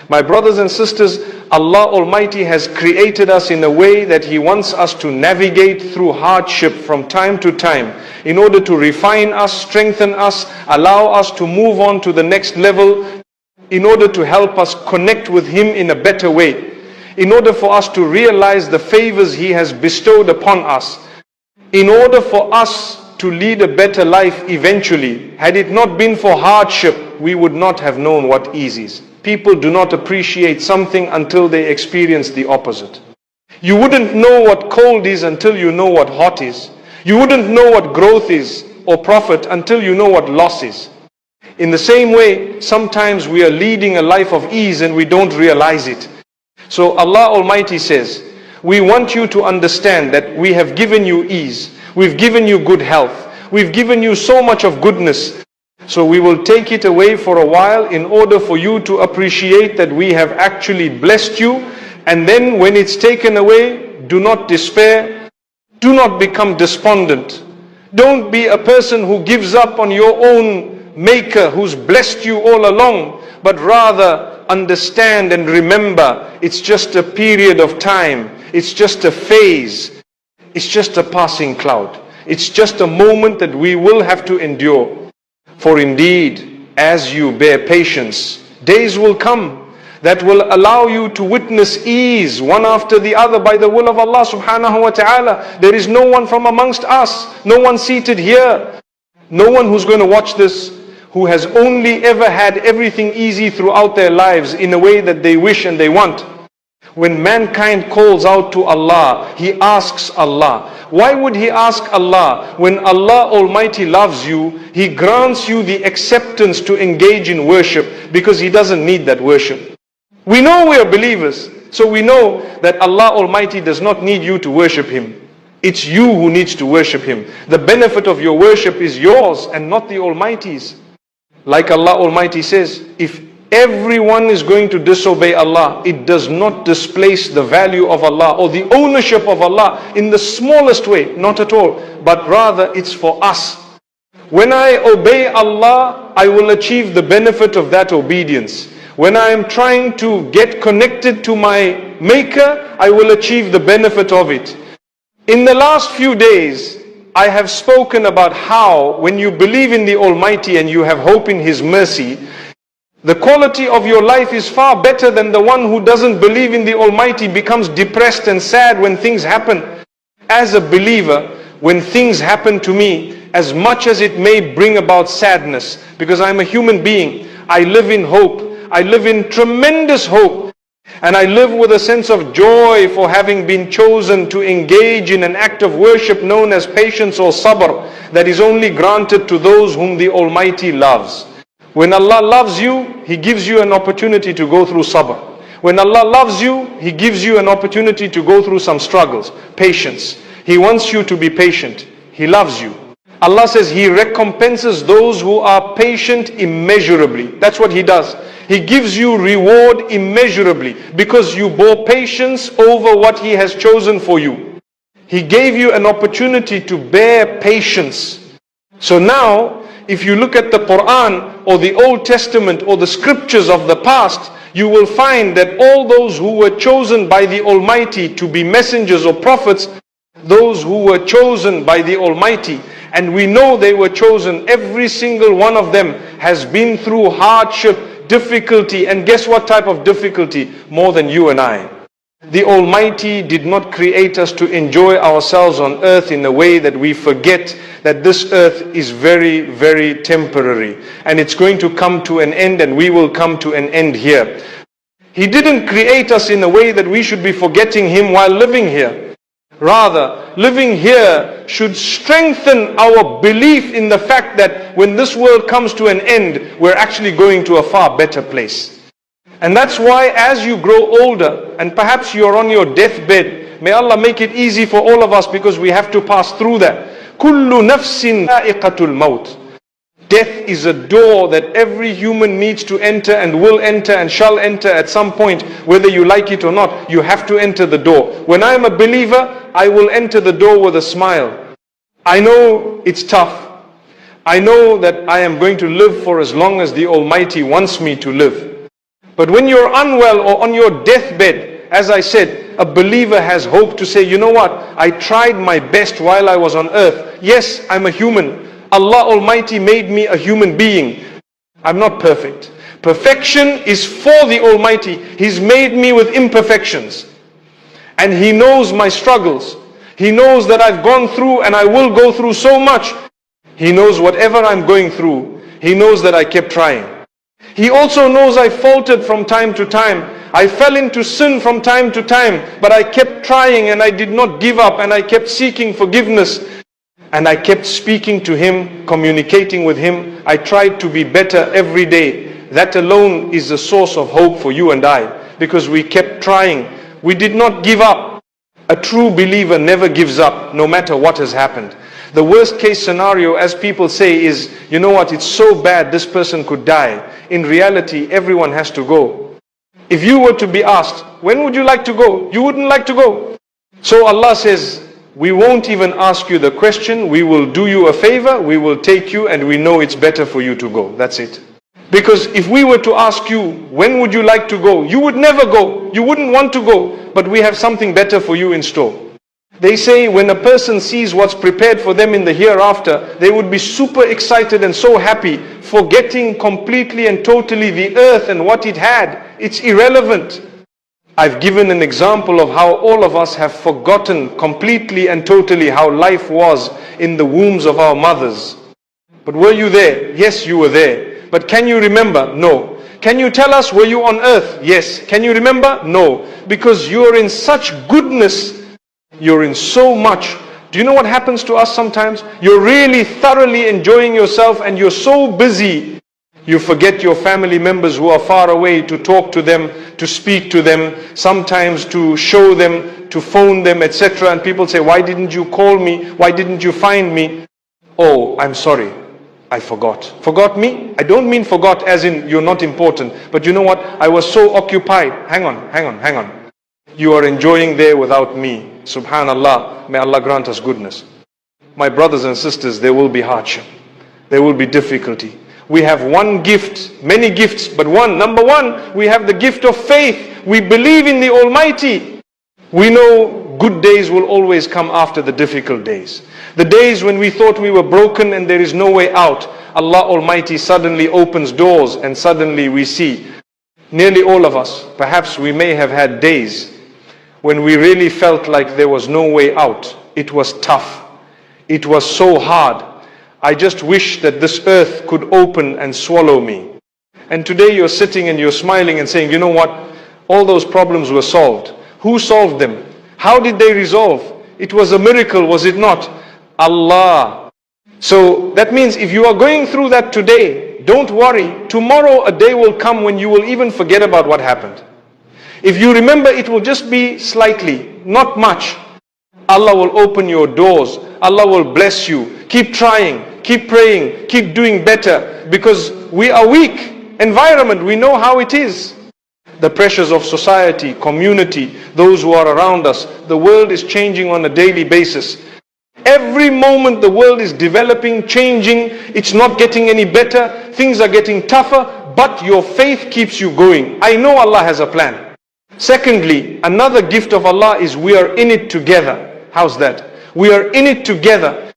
My brothers and sisters, Allah Almighty has created us in a way that He wants us to navigate through hardship from time to time in order to refine us, strengthen us, allow us to move on to the next level, in order to help us connect with Him in a better way, in order for us to realize the favors He has bestowed upon us, in order for us to lead a better life eventually. Had it not been for hardship, we would not have known what ease is. People do not appreciate something until they experience the opposite. You wouldn't know what cold is until you know what hot is. You wouldn't know what growth is or profit until you know what loss is. In the same way, sometimes we are leading a life of ease and we don't realize it. So Allah Almighty says, we want you to understand that we have given you ease. We've given you good health. We've given you so much of goodness. So we will take it away for a while in order for you to appreciate that we have actually blessed you. And then when it's taken away, do not despair. Do not become despondent. Don't be a person who gives up on your own Maker who's blessed you all along, but rather understand and remember it's just a period of time. It's just a phase. It's just a passing cloud. It's just a moment that we will have to endure. For indeed, as you bear patience, days will come that will allow you to witness ease one after the other by the will of Allah subhanahu wa ta'ala. There is no one from amongst us, no one seated here, no one who's going to watch this, who has only ever had everything easy throughout their lives in a way that they wish and they want. When mankind calls out to Allah, he asks Allah. Why would he ask Allah? When Allah Almighty loves you, He grants you the acceptance to engage in worship because He doesn't need that worship. We know we are believers, so we know that Allah Almighty does not need you to worship Him. It's you who needs to worship Him. The benefit of your worship is yours and not the Almighty's. Like Allah Almighty says, if everyone is going to disobey Allah, it does not displace the value of Allah or the ownership of Allah in the smallest way, not at all, but rather it's for us. When I obey Allah, I will achieve the benefit of that obedience. When I am trying to get connected to my Maker, I will achieve the benefit of it. In the last few days, I have spoken about how when you believe in the Almighty and you have hope in His mercy, the quality of your life is far better than the one who doesn't believe in the Almighty, becomes depressed and sad when things happen. As a believer, when things happen to me, as much as it may bring about sadness, because I'm a human being, I live in hope. I live in tremendous hope. And I live with a sense of joy for having been chosen to engage in an act of worship known as patience or sabr, that is only granted to those whom the Almighty loves. When Allah loves you, He gives you an opportunity to go through sabr. When Allah loves you, He gives you an opportunity to go through some struggles, patience. He wants you to be patient. He loves you. Allah says He recompenses those who are patient immeasurably. That's what He does. He gives you reward immeasurably because you bore patience over what He has chosen for you. He gave you an opportunity to bear patience. So now, if you look at the Quran or the Old Testament or the scriptures of the past, you will find that all those who were chosen by the Almighty to be messengers or prophets, those who were chosen by the Almighty, and we know they were chosen, every single one of them has been through hardship, difficulty, and guess what type of difficulty? More than you and I. The Almighty did not create us to enjoy ourselves on earth in a way that we forget that this earth is very, very temporary and it's going to come to an end, and we will come to an end here. He didn't create us in a way that we should be forgetting Him while living here. Rather, living here should strengthen our belief in the fact that when this world comes to an end, we're actually going to a far better place. And that's why as you grow older, and perhaps you're on your deathbed, may Allah make it easy for all of us because we have to pass through that. Kullu nafsin dha'iqatul maut. Death is a door that every human needs to enter and will enter and shall enter at some point, whether you like it or not. You have to enter the door. When I am a believer, I will enter the door with a smile. I know it's tough. I know that I am going to live for as long as the Almighty wants me to live. But when you're unwell or on your deathbed, as I said, a believer has hope to say, you know what, I tried my best while I was on earth. Yes, I'm a human. Allah Almighty made me a human being. I'm not perfect. Perfection is for the Almighty. He's made me with imperfections. And He knows my struggles. He knows that I've gone through and I will go through so much. He knows whatever I'm going through. He knows that I kept trying. He also knows I faltered from time to time. I fell into sin from time to time, but I kept trying and I did not give up, and I kept seeking forgiveness, and I kept speaking to Him, communicating with Him. I tried to be better every day. That alone is a source of hope for you and I, because we kept trying. We did not give up. A true believer never gives up, no matter what has happened. The worst case scenario, as people say, is, you know what, it's so bad this person could die. In reality, everyone has to go. If you were to be asked, when would you like to go? You wouldn't like to go. So Allah says, we won't even ask you the question. We will do you a favor. We will take you, and we know it's better for you to go. That's it. Because if we were to ask you, when would you like to go? You would never go. You wouldn't want to go. But we have something better for you in store. They say when a person sees what's prepared for them in the hereafter, they would be super excited and so happy, forgetting completely and totally the earth and what it had. It's irrelevant. I've given an example of how all of us have forgotten completely and totally how life was in the wombs of our mothers. But were you there? Yes, you were there. But can you remember? No. Can you tell us, were you on earth? Yes. Can you remember? No. Because you're in such goodness. You're in so much. Do you know what happens to us sometimes? You're really thoroughly enjoying yourself and you're so busy, you forget your family members who are far away, to talk to them, to speak to them, sometimes to show them, to phone them, etc. And people say, why didn't you call me? Why didn't you find me? Oh, I'm sorry, I forgot. Forgot me? I don't mean forgot as in you're not important. But you know what? I was so occupied. Hang on. You are enjoying there without me. Subhanallah, may Allah grant us goodness. My brothers and sisters, there will be hardship. There will be difficulty. We have one gift, many gifts, but number one, we have the gift of faith. We believe in the Almighty. We know good days will always come after the difficult days. The days when we thought we were broken and there is no way out, Allah Almighty suddenly opens doors and suddenly we see. Nearly all of us, perhaps we may have had days when we really felt like there was no way out. It was tough. It was so hard. I just wish that this earth could open and swallow me. And today you're sitting and you're smiling and saying, you know what? All those problems were solved. Who solved them? How did they resolve? It was a miracle, was it not? Allah. So that means if you are going through that today, don't worry. Tomorrow a day will come when you will even forget about what happened. If you remember, it will just be slightly, not much. Allah will open your doors. Allah will bless you. Keep trying, keep praying, keep doing better, because we are weak. Environment, we know how it is. The pressures of society, community, those who are around us. The world is changing on a daily basis. Every moment the world is developing, changing. It's not getting any better. Things are getting tougher, but your faith keeps you going. I know Allah has a plan. Secondly, another gift of Allah is we are in it together. How's that? We are in it together.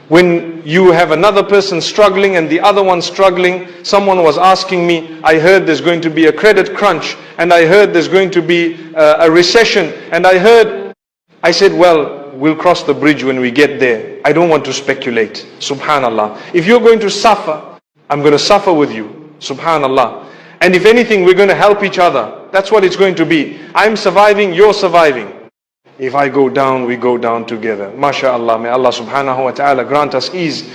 When you have another person struggling and the other one struggling, someone was asking me, I heard there's going to be a credit crunch, and I heard there's going to be a recession, and I said, well, we'll cross the bridge when we get there. I don't want to speculate. Subhanallah. If you're going to suffer, I'm going to suffer with you. Subhanallah. And if anything, we're going to help each other. That's what it's going to be. I'm surviving, you're surviving. If I go down, we go down together. MashaAllah, may Allah subhanahu wa ta'ala grant us ease.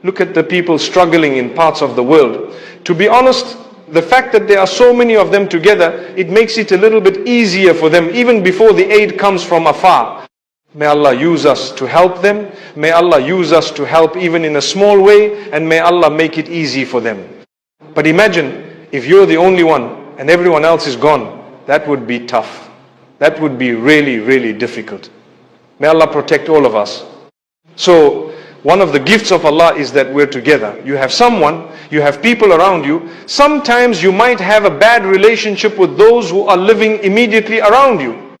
Look at the people struggling in parts of the world. To be honest, the fact that there are so many of them together, it makes it a little bit easier for them, even before the aid comes from afar. May Allah use us to help them. May Allah use us to help even in a small way, and may Allah make it easy for them. But imagine, if you're the only one and everyone else is gone, that would be tough. That would be really, really difficult. May Allah protect all of us. So One of the gifts of Allah is that we're together. You have someone, you have people around you. Sometimes you might have a bad relationship with those who are living immediately around you.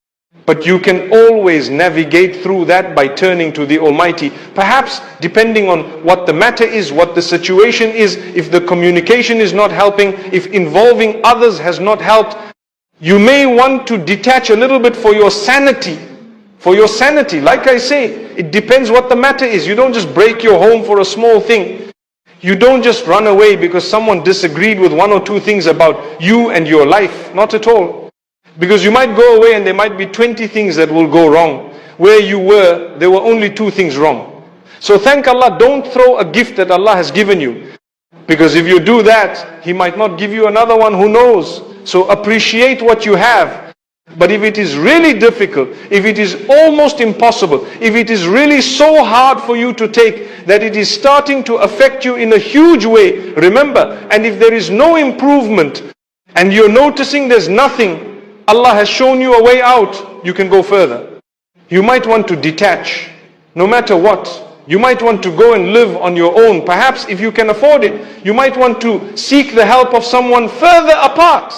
But you can always navigate through that by turning to the Almighty. Perhaps depending on what the matter is, what the situation is, if the communication is not helping, if involving others has not helped, you may want to detach a little bit for your sanity. For your sanity, like I say, it depends what the matter is. You don't just break your home for a small thing. You don't just run away because someone disagreed with one or two things about you and your life. Not at all. Because you might go away and there might be 20 things that will go wrong. Where you were, there were only 2 things wrong. So thank Allah, don't throw a gift that Allah has given you. Because if you do that, He might not give you another one, who knows. So appreciate what you have. But if it is really difficult, if it is almost impossible, if it is really so hard for you to take that it is starting to affect you in a huge way, remember, and if there is no improvement and you're noticing there's nothing, Allah has shown you a way out, you can go further. You might want to detach, no matter what. You might want to go and live on your own. Perhaps if you can afford it, you might want to seek the help of someone further apart.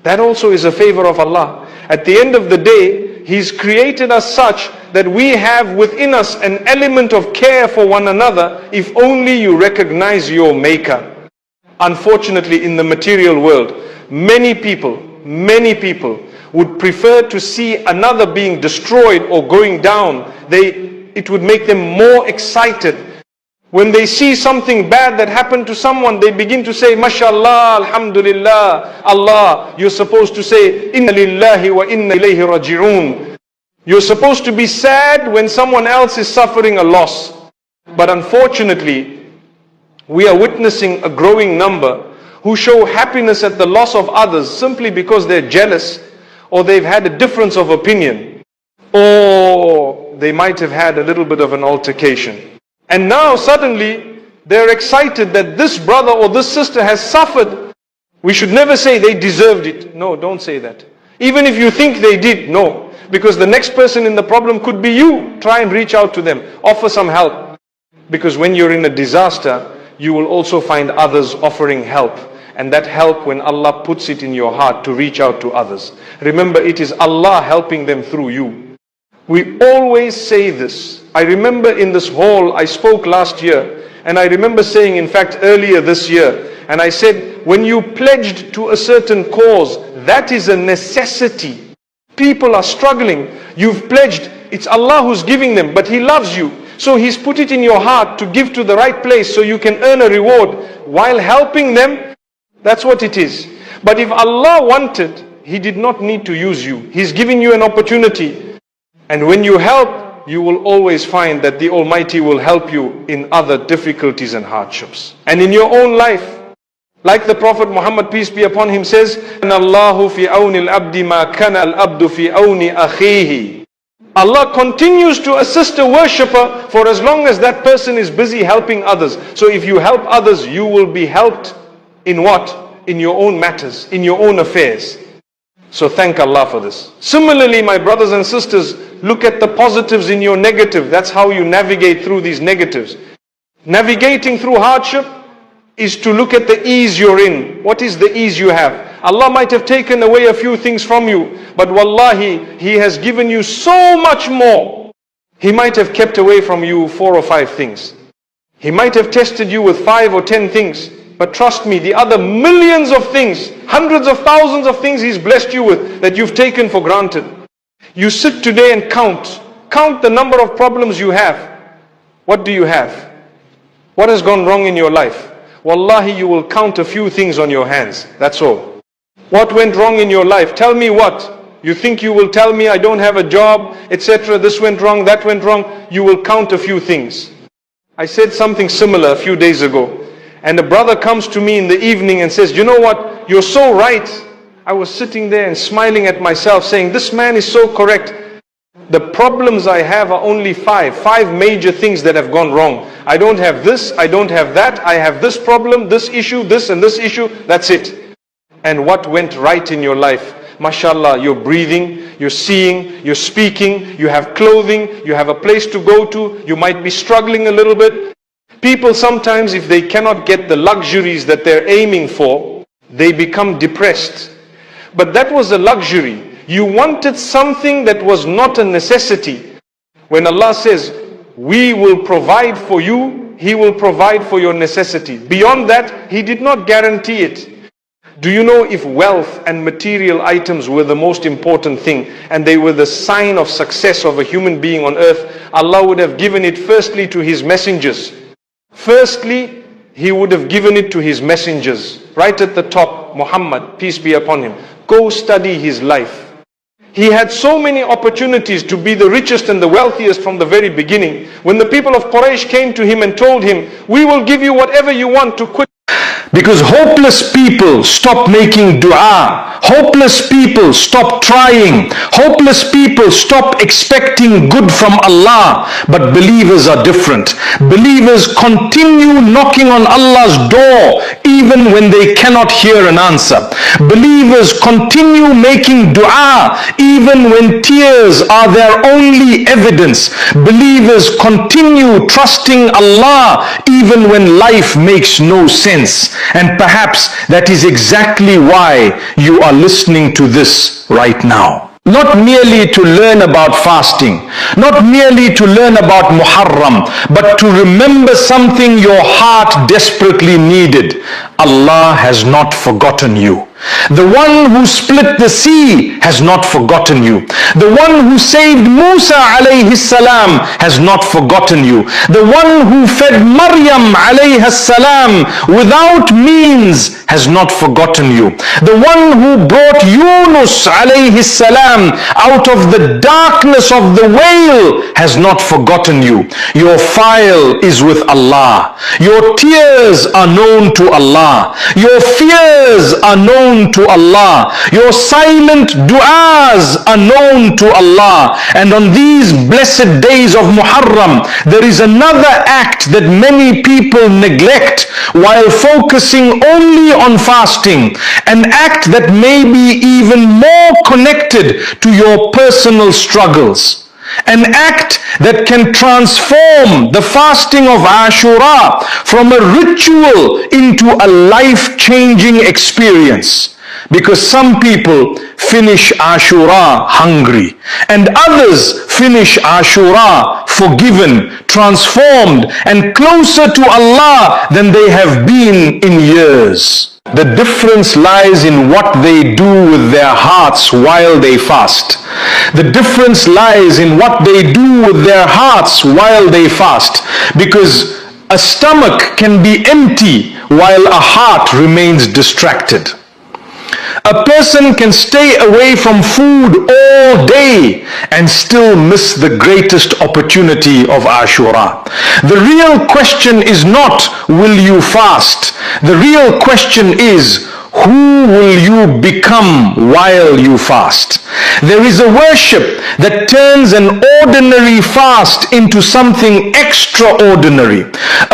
That also is a favor of Allah. At the end of the day, He's created us such that we have within us an element of care for one another, if only you recognize your Maker. Unfortunately, in the material world, many people would prefer to see another being destroyed or going down. It would make them more excited. When they see something bad that happened to someone, they begin to say, MashaAllah, Alhamdulillah, Allah. You're supposed to say, Inna lillahi wa inna ilayhi raji'un. You're supposed to be sad when someone else is suffering a loss. But unfortunately, we are witnessing a growing number who show happiness at the loss of others simply because they're jealous, or they've had a difference of opinion, or they might have had a little bit of an altercation. And now suddenly they're excited that this brother or this sister has suffered. We should never say they deserved it. No, don't say that. Even if you think they did, no. Because the next person in the problem could be you. Try and reach out to them. Offer some help. Because when you're in a disaster, you will also find others offering help. And that help, when Allah puts it in your heart to reach out to others. Remember, it is Allah helping them through you. We always say this. I remember in this hall, I spoke last year. And I remember saying, in fact, earlier this year. And I said, when you pledged to a certain cause, that is a necessity. People are struggling. You've pledged. It's Allah who's giving them, but He loves you. So He's put it in your heart to give to the right place so you can earn a reward while helping them. That's what it is. But if Allah wanted, He did not need to use you. He's giving you an opportunity. And when you help, you will always find that the Almighty will help you in other difficulties and hardships. And in your own life, like the Prophet Muhammad, peace be upon him, says, Allahu fi awni al-abdi ma kana al-abdu fi awni akhihi. Allah continues to assist a worshipper for as long as that person is busy helping others. So if you help others, you will be helped in what? In your own matters, in your own affairs. So thank Allah for this. Similarly, my brothers and sisters, look at the positives in your negative. That's how you navigate through these negatives. Navigating through hardship is to look at the ease you're in. What is the ease you have? Allah might have taken away a few things from you, but wallahi, He has given you so much more. He might have kept away from you 4 or 5 things. He might have tested you with 5 or 10 things. But trust me, the other millions of things, hundreds of thousands of things He's blessed you with that you've taken for granted. You sit today and count. Count the number of problems you have. What do you have? What has gone wrong in your life? Wallahi, you will count a few things on your hands. That's all. What went wrong in your life? Tell me what. You think you will tell me I don't have a job, etc. This went wrong, that went wrong. You will count a few things. I said something similar a few days ago. And a brother comes to me in the evening and says, you know what, you're so right. I was sitting there and smiling at myself saying, this man is so correct. The problems I have are only 5 major things that have gone wrong. I don't have this, I don't have that, I have this problem, this issue, this and this issue, that's it. And what went right in your life? mashallah, you're breathing, you're seeing, you're speaking, you have clothing, you have a place to go to, you might be struggling a little bit. People sometimes, if they cannot get the luxuries that they're aiming for, they become depressed. But that was a luxury. You wanted something that was not a necessity. When Allah says, we will provide for you, He will provide for your necessity. Beyond that, He did not guarantee it. Do you know, if wealth and material items were the most important thing, and they were the sign of success of a human being on earth, Allah would have given it firstly to His messengers. Firstly, He would have given it to His messengers. Right at the top, Muhammad, peace be upon him. Go study his life. He had so many opportunities to be the richest and the wealthiest from the very beginning. When the people of Quraysh came to him and told him, we will give you whatever you want to quit. Because hopeless people stop making dua. Hopeless people stop trying. Hopeless people stop expecting good from Allah. But believers are different. Believers continue knocking on Allah's door even when they cannot hear an answer. Believers continue making dua even when tears are their only evidence. Believers continue trusting Allah even when life makes no sense. And perhaps that is exactly why you are listening to this right now. Not merely to learn about fasting, not merely to learn about Muharram, but to remember something your heart desperately needed. Allah has not forgotten you. The one who split the sea has not forgotten you. The one who saved Musa alayhi salam has not forgotten you. The one who fed Maryam alayhi salam without means has not forgotten you. The one who brought Yunus alayhi salam out of the darkness of the whale has not forgotten you. Your file is with Allah. Your tears are known to Allah. Your fears are known to Allah. Your silent du'as are known to Allah. And on these blessed days of Muharram, there is another act that many people neglect while focusing only on fasting. An act that may be even more connected to your personal struggles. An act that can transform the fasting of Ashura from a ritual into a life-changing experience. Because some people finish Ashura hungry, and others finish Ashura forgiven, transformed, and closer to Allah than they have been in years. The difference lies in what they do with their hearts while they fast. The difference lies in what they do with their hearts while they fast. Because a stomach can be empty while a heart remains distracted. A person can stay away from food all day and still miss the greatest opportunity of Ashura. The real question is not, will you fast? The real question is, who will you become while you fast? There is a worship that turns an ordinary fast into something extraordinary.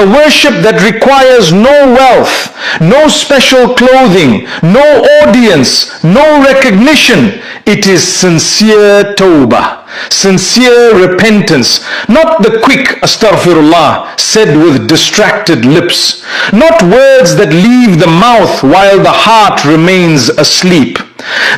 A worship that requires no wealth, no special clothing, no audience, no recognition. It is sincere tawbah, sincere repentance, not the quick astaghfirullah said with distracted lips, not words that leave the mouth while the heart remains asleep.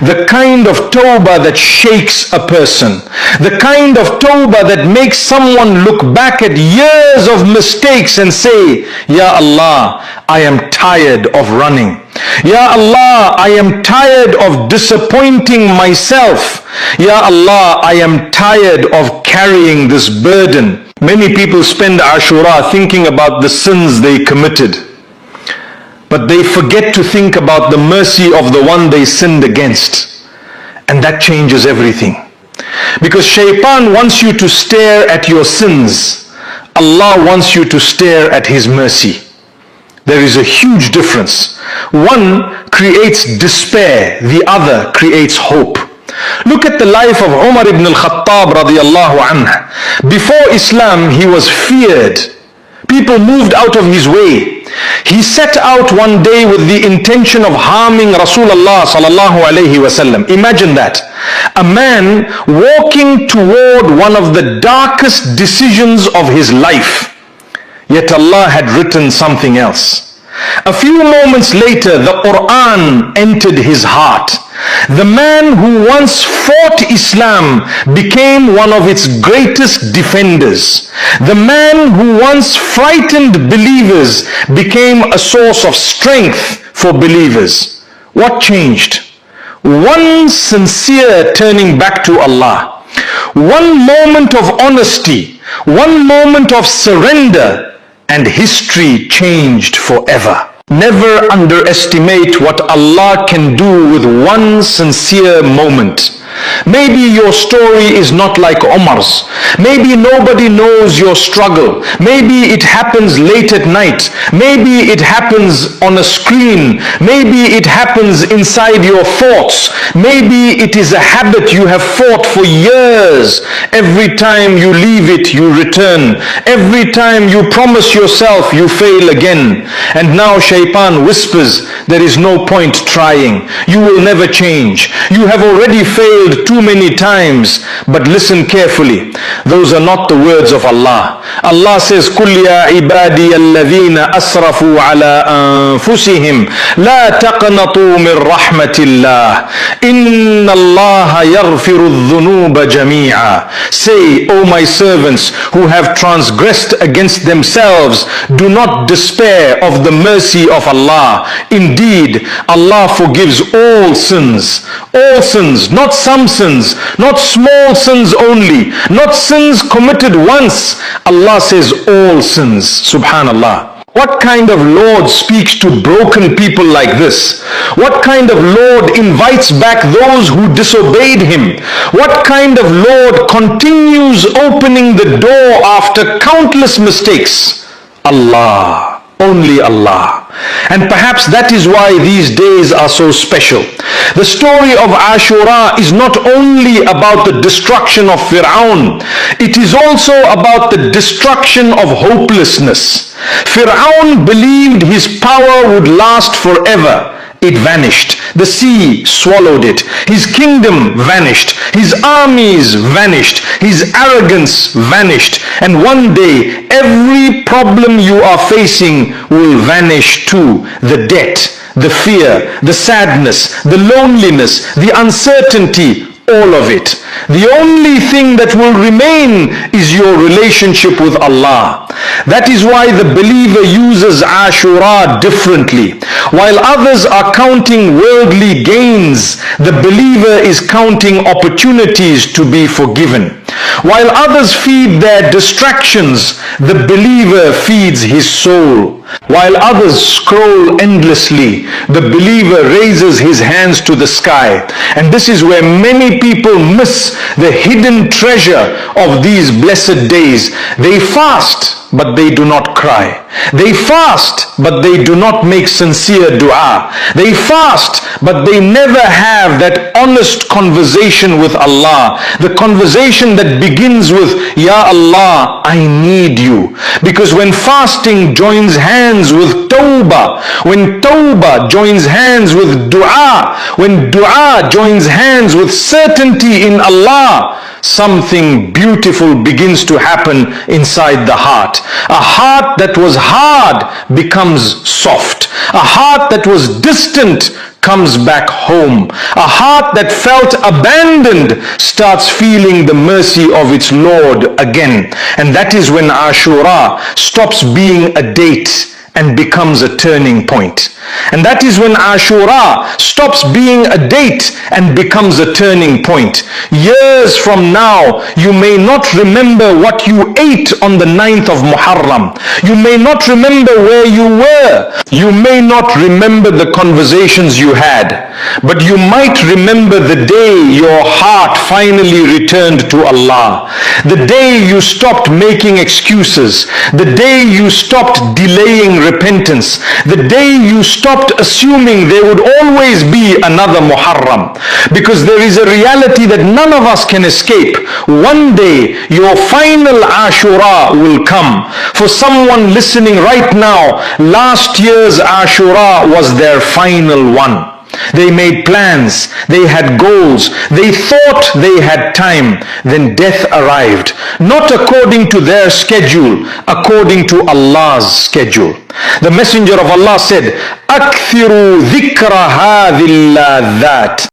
The kind of tawbah that shakes a person, the kind of tawbah that makes someone look back at years of mistakes and say, Ya Allah, I am tired of running. Ya Allah, I am tired of disappointing myself. Ya Allah, I am tired of carrying this burden. Many people spend Ashura thinking about the sins they committed, but they forget to think about the mercy of the one they sinned against. And that changes everything. Because shaitan wants you to stare at your sins. Allah wants you to stare at His mercy. There is a huge difference. One creates despair, the other creates hope. Look at the life of Umar ibn al-Khattab radiyallahu anhu. Before Islam, he was feared. People moved out of his way. He set out one day with the intention of harming Rasulullah sallallahu alaihi wasallam. Imagine that. A man walking toward one of the darkest decisions of his life. Yet Allah had written something else. A few moments later, the Quran entered his heart. The man who once fought Islam became one of its greatest defenders. The man who once frightened believers became a source of strength for believers. What changed? One sincere turning back to Allah. One moment of honesty. One moment of surrender. And history changed forever. Never underestimate what Allah can do with one sincere moment. Maybe your story is not like Omar's. Maybe nobody knows your struggle. Maybe it happens late at night. Maybe it happens on a screen. Maybe it happens inside your thoughts. Maybe it is a habit you have fought for years. Every time you leave it, you return. Every time you promise yourself, you fail again. And now Shaitan whispers, there is no point trying. You will never change. You have already failed too many times. But listen carefully. Those are not the words of Allah. Allah says, قُلْ يَا عِبَادِيَ الَّذِينَ أَسْرَفُوا عَلَىٰ أَنفُسِهِمْ لَا تَقْنَطُوا مِنْ رَحْمَةِ اللَّهِ إِنَّ اللَّهَ يَغْفِرُ الذُّنُوبَ جَمِيعًا. Say, O my servants who have transgressed against themselves, do not despair of the mercy of Allah. Indeed, Allah forgives all sins. All sins, not some sins, not small sins only, not sins committed once. Allah says all sins. Subhanallah. What kind of Lord speaks to broken people like this? What kind of Lord invites back those who disobeyed him? What kind of Lord continues opening the door after countless mistakes? Allah. Only Allah. And perhaps that is why these days are so special. The story of Ashura is not only about the destruction of Fir'aun, it is also about the destruction of hopelessness. Fir'aun believed his power would last forever. It vanished. The sea swallowed it. His kingdom vanished. His armies vanished. His arrogance vanished. And one day, every problem you are facing will vanish too. The debt, the fear, the sadness, the loneliness, the uncertainty, all of it. The only thing that will remain is your relationship with Allah. That is why the believer uses Ashura differently. While others are counting worldly gains, the believer is counting opportunities to be forgiven. While others feed their distractions, the believer feeds his soul. While others scroll endlessly, the believer raises his hands to the sky. And this is where many people miss the hidden treasure of these blessed days. They fast, but they do not cry. They fast, but they do not make sincere dua. They fast, but they never have that honest conversation with Allah. The conversation that begins with, Ya Allah, I need you. Because when fasting joins hands with tawbah, when tawbah joins hands with dua, when dua joins hands with certainty in Allah, something beautiful begins to happen inside the heart. A heart that was hard becomes soft. A heart that was distant comes back home. A heart that felt abandoned starts feeling the mercy of its Lord again. And that is when Ashura stops being a date and becomes a turning point. And that is when Ashura stops being a date and becomes a turning point. Years from now, you may not remember what you ate on the 9th of Muharram. You may not remember where you were. You may not remember the conversations you had. But you might remember the day your heart finally returned to Allah. The day you stopped making excuses. The day you stopped delaying repentance. The day you stopped assuming there would always be another Muharram. Because there is a reality that none of us can escape. One day your final Ashura will come. For someone listening right now, last year's Ashura was their final one. They made plans, they had goals, they thought they had time. Then death arrived, not according to their schedule, according to Allah's schedule. The Messenger of Allah said, "Akthiru dhikra hadhil ladhat."